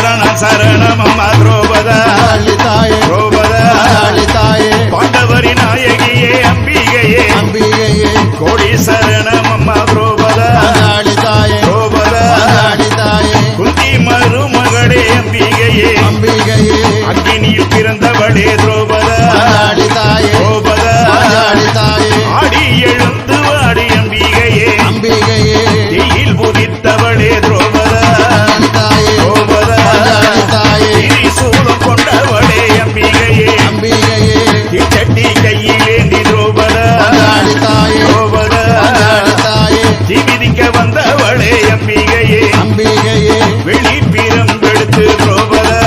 சரணம் சரணம் அம்மா திரௌபதா தாயே திரௌபதா தாயே பாண்டவரி நாயகியே அம்பிகையே அம்பிகையே கோடி சரணம் அம்மா திரௌபதா தாயே திரௌபதா தாயே குந்தி மருமகளே அம்பிகையே அம்பிகையே அக்கினியில் பிறந்தவளே திரௌபதா தாயே திரௌபதா தாயே ஆடி எழுந்து வாடி அம்பிகையே அம்பிகையே தீயில் புதித்தவளே திரௌபதா தாயே திரௌபதா தாயே சூலம் கொண்டவளே அம்பிகையே அம்பிகையே சட்டி கையிலேந்தி திரௌபதா தாயே திரௌபதா தாயே ஜீவிதிக்க வந்தவளே அம்பிகையே அம்பிகையே வெளி பிறந்தெடுத்து திரௌபதா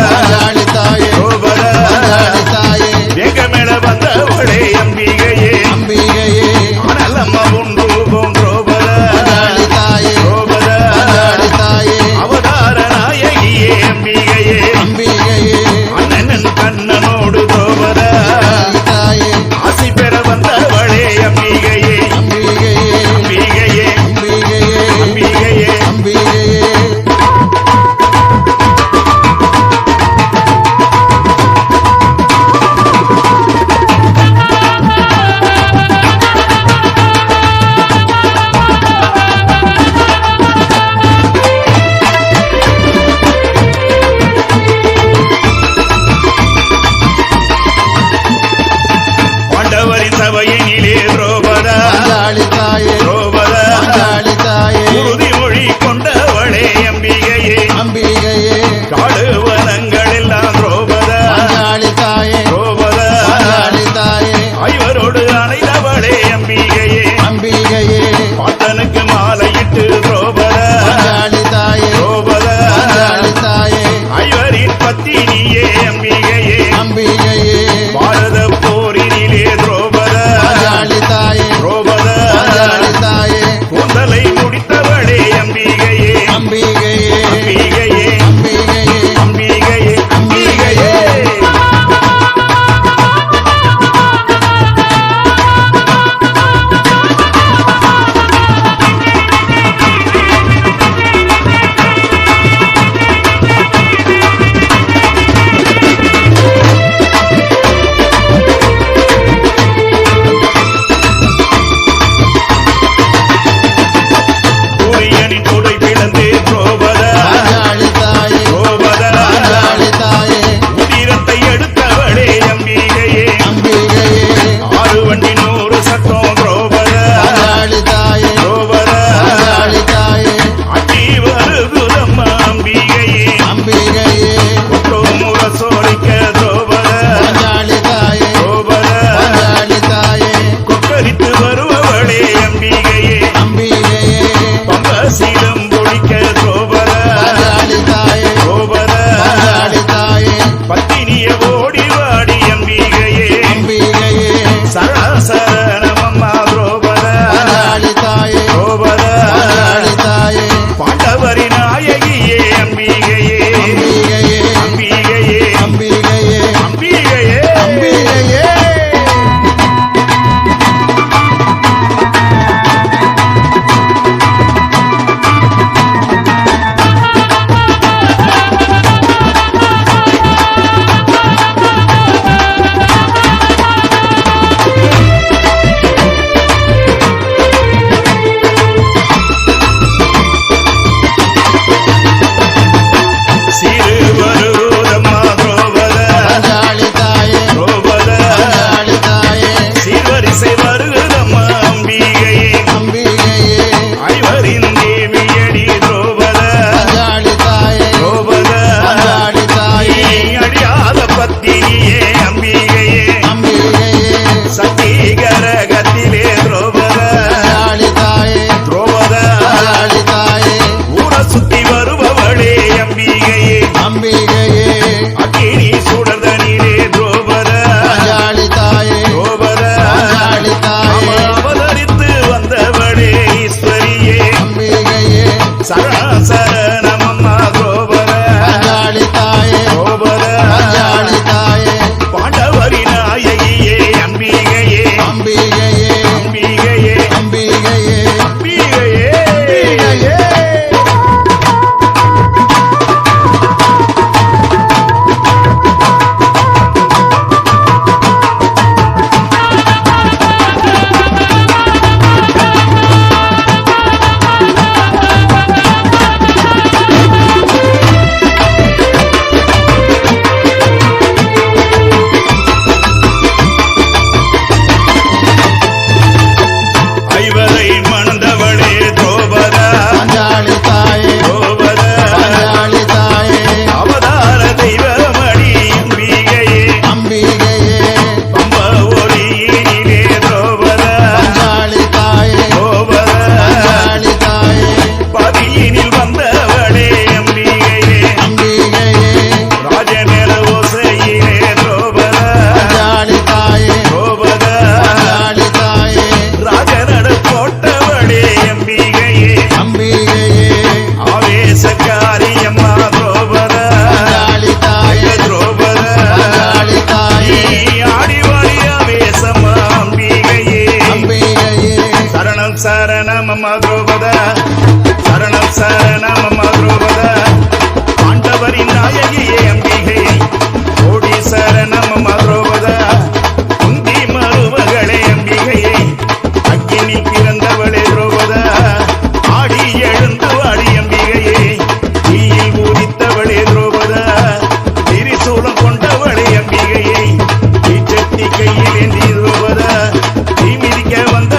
சரணம் அம்மா துரோபதா ஆண்டவரின் நாயகியே அம்பிகை கோடி சரணம் அம்மா துரோபதா குந்தி மருமகளே அம்பிகையை அக்கினில் பிறந்தவளே துரோபதா ஆடி எழுந்து வாடி அம்பிகையே தீயில் ஊதித்தவளே துரோபதா திரிசூலம் கொண்டவளே அம்பிகையை தீச்சட்டி கையில் ஏந்தி துரோபதா தீ மிதிக்க வந்த